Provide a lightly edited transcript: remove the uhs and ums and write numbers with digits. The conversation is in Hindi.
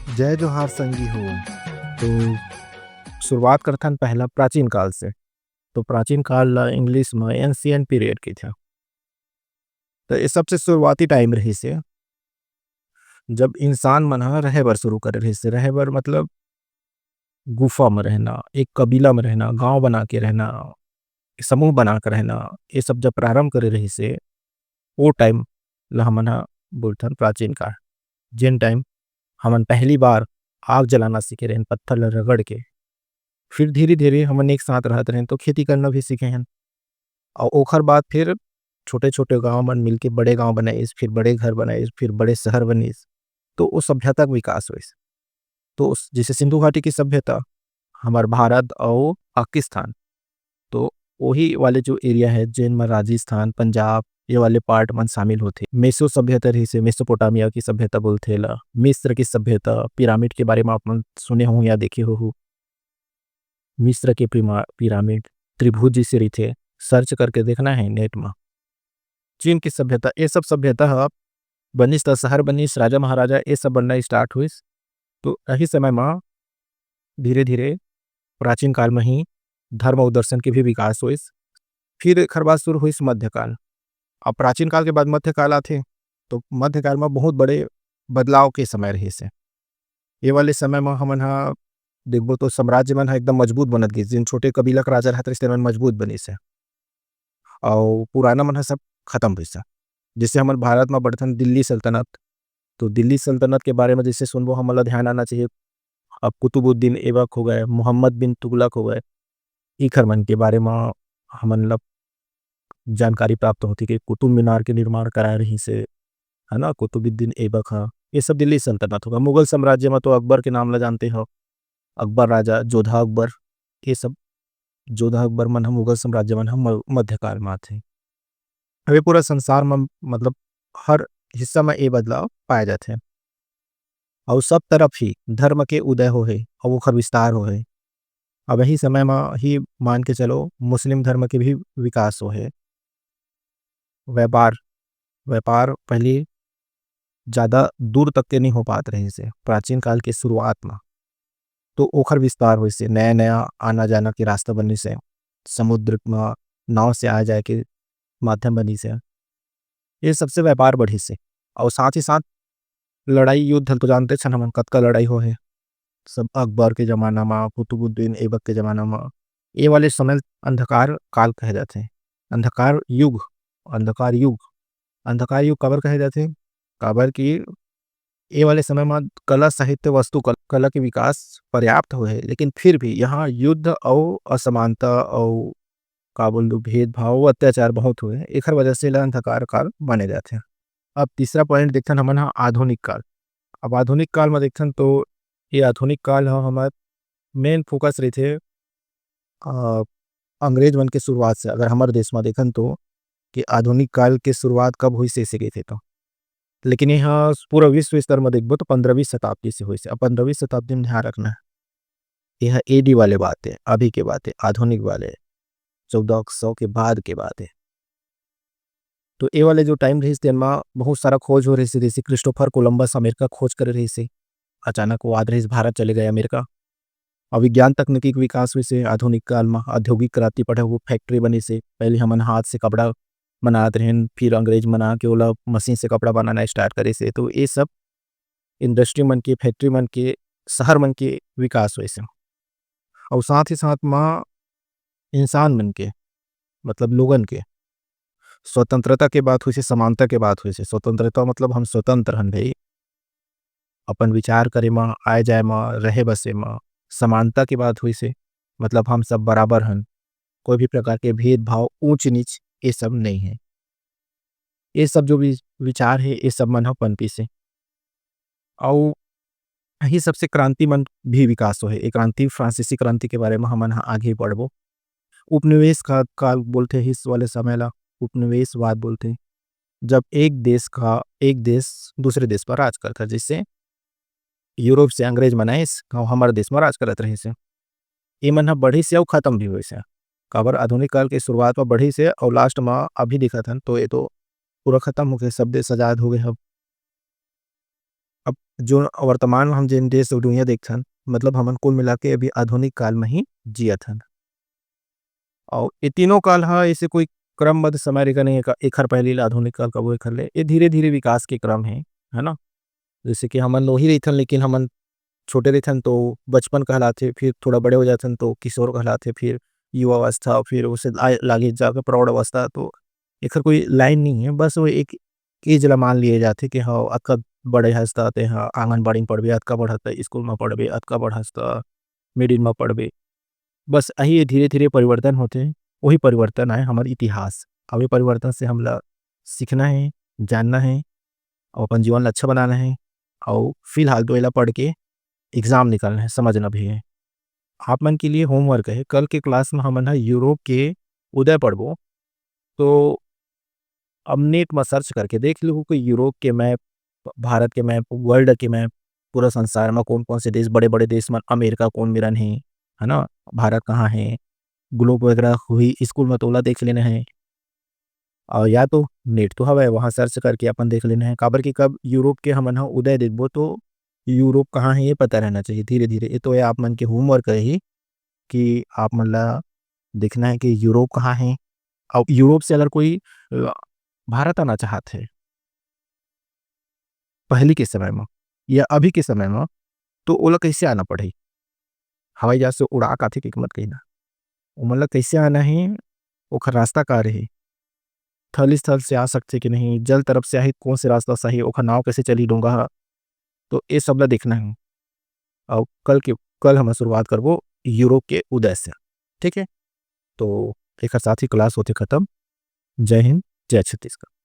जय जोहार संगी हो। तो शुरुआत करथन पहला प्राचीन काल से। तो प्राचीन काल ला इंग्लिश में एंशिएंट पीरियड की था। तो ये सबसे शुरुआती टाइम रही से जब इंसान मन ह रहे बर शुरू करे रही से। रहे बर मतलब गुफा में रहना, एक कबीला में रहना, गांव बना के रहना, समूह बना के रहना, ये सब जब प्रारंभ करे रही से वो टाइम ला हमन ह बोलथन प्राचीन काल। जिन टाइम हमन पहली बार आग जलाना सीखे रहें पत्थर ला रगड़ के। फिर धीरे धीरे हमन एक साथ रहत रहें तो खेती करना भी सीखे हैं। और ओखर बाद फिर छोटे छोटे गांव मन मिलके बड़े गांव बनाइस, फिर बड़े घर बनाइस, फिर बड़े शहर बनिस। तो उस सभ्यता का विकास हुइस। तो जैसे सिंधु घाटी की सभ्यता हमार भारत और पाकिस्तान, तो वही वाले जो एरिया है जिन में राजस्थान, पंजाब ये वाले पार्ट मन शामिल होते। मेसो सभ्यता रही से मेसोपोटामिया की सभ्यता बोलते ला। मिस्र की सभ्यता, पिरामिड के बारे में आप सुने हो या देखे हो। मिस्र के पिरामिड त्रिभुज जैसे रही थे, सर्च करके देखना है नेट में। चीन की सभ्यता, ये सब सभ्यता ह बनिस त शहर बनिस, राजा महाराजा ये सब बनना स्टार्ट हुइस। तो यही समय में धीरे धीरे प्राचीन काल में ही धर्म और दर्शन के भी विकास हुइस। फिर एखर बाद शुरू हुइस मध्यकाल। अब प्राचीन काल के बाद मध्यकाल आथे। तो मध्यकाल में बहुत बड़े बदलाव के समय रहे से। ये वाले समय में हमन ह देखबो तो साम्राज्य मन ह एकदम मजबूत बनत गिस। जिन छोटे कबीला के राजा रहत रहिस तेमन मजबूत बनिस है। और पुराना मन ह सब खत्म होइस है। जैसे हमन भारत में बढ़थन दिल्ली सल्तनत। तो दिल्ली सल्तनत के बारे में जैसे सुनबो हमन ला ध्यान आना चाहिए। अब कुतुबुद्दीन ऐबक हो गए, मोहम्मद बिन तुगलक हो गए, इखर मन के बारे में हमन ला जानकारी प्राप्त होती कि कुतुब मीनार के निर्माण कराए रही से, है ना, कुतुबुद्दीन ऐबक हा। ये सब दिल्ली सल्तनत होगा। मुगल साम्राज्य में तो अकबर के नाम ला जानते हो। अकबर राजा, जोधा अकबर, ये सब जोधा अकबर मन हम मुगल साम्राज्य मन हम मध्यकाल में आथे। अभी पूरा संसार में मतलब हर हिस्सा में ये बदलाव पाए जाते हैं। और सब तरफ ही धर्म के उदय हो है और ओखर विस्तार हो है। अब यही समय में ही मान के चलो मुस्लिम धर्म के भी विकास हो है। व्यापार व्यापार पहले ज़्यादा दूर तक के नहीं हो पात रहे से प्राचीन काल के शुरुआत में। तो ओखर विस्तार हुई से नया नया आना जाना के रास्ता बनने से, समुद्र में नाव से आ जाए के माध्यम बनी से, ये सबसे व्यापार बढ़ी से। और साथ ही साथ लड़ाई युद्ध तो जानते छन हमन कतका लड़ाई हो है। सब अकबर के ज़माना में, कुतुबुद्दीन ऐबक के ज़माना में। ये वाले समय अंधकार काल कहे जाते हैं। अंधकार युग, अंधकार युग, अंधकार युग काबर कहे जाते हैं? काबर कि ये वाले समय में कला, साहित्य, वस्तु कला के विकास पर्याप्त हुए। लेकिन फिर भी यहाँ युद्ध और असमानता और का बोलूं भेदभाव, अत्याचार बहुत हुए। एखर वजह से एला अंधकार काल माने जाते हैं। अब तीसरा पॉइंट देखथन हमन ह आधुनिक काल। अब आधुनिक काल में देखथन तो ये आधुनिक काल ह हमार मेन फोकस रहिथे अ, अंग्रेज मन के शुरुआत से। अगर हमारे देश में देखन तो कि आधुनिक काल के शुरुआत कब हुई से गई थे तो। लेकिन यहाँ पूरा विश्व स्तर में देखबो तो 15वीं शताब्दी से हुई से। अब 15वीं शताब्दी में ध्यान रखना है, यह एडी वाले बात है, अभी के बात है, आधुनिक वाले 1400 के बाद के बात है। तो ये वाले जो टाइम रही तेनमा बहुत सारा खोज हो रही से। जैसे क्रिस्टोफर कोलंबस अमेरिका खोज कर रही से, अचानक वो आद रही भारत चले गए अमेरिका। और विज्ञान तकनीकी के विकास हुई से आधुनिक काल में। औद्योगिक क्रांति पड़े वो फैक्ट्री बनी से। पहले हमन हाथ से कपड़ा बनात रहें, फिर अंग्रेज मना के ओला मशीन से कपड़ा बनाना स्टार्ट करे से। तो ये सब इंडस्ट्री मन के, फैक्ट्री मन के, शहर मन के विकास हुए से। और साथ ही साथ में इंसान मन के मतलब लोगन के स्वतंत्रता के बात हुई से, समानता के बात हुई से। स्वतंत्रता मतलब हम स्वतंत्र हन भाई, अपन विचार करे में, आए जाए में, रहे बसे में। समानता की बात हुई से मतलब हम सब बराबर हन, कोई भी प्रकार के भेदभाव, ऊंच नीच ये सब नहीं है। ये सब जो भी विचार है ये सब मन हो पनपी से। और यही सबसे क्रांति मन भी विकास हो है। एक क्रांति फ्रांसीसी क्रांति के बारे में हमन ह आगे बढ़बो। उपनिवेश का काल बोलते हैं इस वाले समय ला, उपनिवेशवाद बोलते हैं। जब एक देश दूसरे देश पर राज करता, जैसे यूरोप से अंग्रेज मन आए और हमारे देश में राज करत रहे से। ये मन ह बढ़ी से और खत्म भी हुए से। काबर आधुनिक काल के शुरुआत में बढ़ी से और लास्ट में अभी दिखत हन तो ये तो पूरा खत्म हो गए, सब देश आजाद हो गए। अब अब जो वर्तमान में हम जिन देश और दुनिया देखथन, मतलब हमन कुल मिला के अभी आधुनिक काल में ही जियत हन। और ये तीनों काल ह ऐसे कोई क्रमबद्ध समय रेखा नहीं है का एखर पहले ले आधुनिक काल कबो एखर ले, ये धीरे-धीरे विकास के क्रम है ना? जैसे कि हमन लोही रहिथन लेकिन हमन छोटे रहिथन तो बचपन कहलाथे, फिर थोड़ा बड़े हो जाथन तो किशोर कहलाथे, फिर युवावस्था, फिर उसे लागे जाके प्रौढ़ अवस्था। तो एखर कोई लाइन नहीं है, बस वो एक एज ला मान लिए जाथे कि हाँ, अतका बड़े हस त तेहा आंगनबाड़ी में पढ़बे, अतका बढ़त त स्कूल में पढ़बे, अतका बढ़त त मिडिल में पढ़बे। बस यही धीरे-धीरे परिवर्तन होथे, वही परिवर्तन आए हमर इतिहास। अब ये परिवर्तन से हमला सीखना है, जानना है और अपन जीवन ला अच्छा बनाना है और फिलहाल तो एला पढ़ के एग्ज़ाम निकालना है, समझना भी है। आप मन के लिए होमवर्क है, कल के क्लास में हमन ह यूरोप के उदय पढ़बो, तो अब नेट में सर्च करके देख लहू कि यूरोप के मैप, भारत के मैप, वर्ल्ड के मैप, पूरा संसार में कौन-कौन से देश, बड़े-बड़े देश में अमेरिका कोन मेरन है ना? भारत कहाँ है? ग्लोब वगैरह हुई स्कूल में तोला देख लेना है। और या तो नेट तो हवय, वहाँ सर्च करके अपन देख लेना है। काबर कि कब यूरोप के हमन ह उदय देखबो तो यूरोप कहाँ है ये पता रहना चाहिए धीरे-धीरे। ये तो ये आप मन के होमवर्क रही कि आप मन ला देखना है कि यूरोप कहाँ है और यूरोप से अगर कोई अ, भारत आना चाहत है, पहले के समय में या अभी के समय में, तो ओला कैसे आना पड़ही? हवाई जहाज से उड़ा के आथे के मत कहिना। ओमन ला कैसे आना है, ओखर रास्ता का रही? थल स्थल से आ सकथे कि नहीं, जल तरफ से आही कोन से रास्ता सही, ओखर नाव कैसे चलही डोंगा ह? तो ये सब ला देखना है। और कल हमन शुरुआत करबो यूरोप के उदय से, ठीक है? तो एकर साथ ही क्लास होथे खत्म। जय हिंद, जय छत्तीसगढ़।